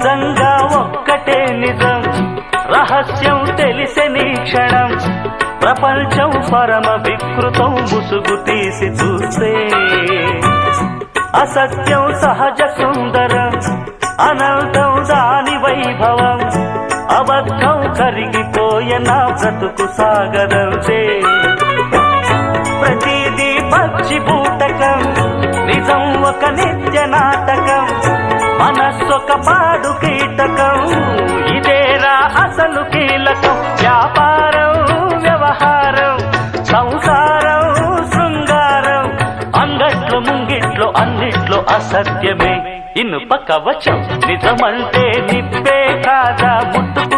నిజంగా ఒక్కటే నిజం, రహస్యం తెలిసెని క్షణం, ప్రపంచం పరమ వికృతం ముసుగు తీసి చూస్తే. అసత్యం సహజ సుందరం, అనంతం దాని వైభవం, అబద్ధం కరిగిపోయే నా బ్రతుకు సాగరంతే. ప్రతిదీ పచ్చి బూటకం, నిజం ఒక నిత్య నాటకం, మనస్సొక పాడు కీటకం, ఇదేరా అసలు కీలకం. వ్యాపారం వ్యవహారం సంసారం శృంగారం, అంగట్లో ముంగిట్లో అన్నిట్లో అసత్యమే. ఇనుప కవచం నిజమంటే నిప్పే కాదా, ముట్టు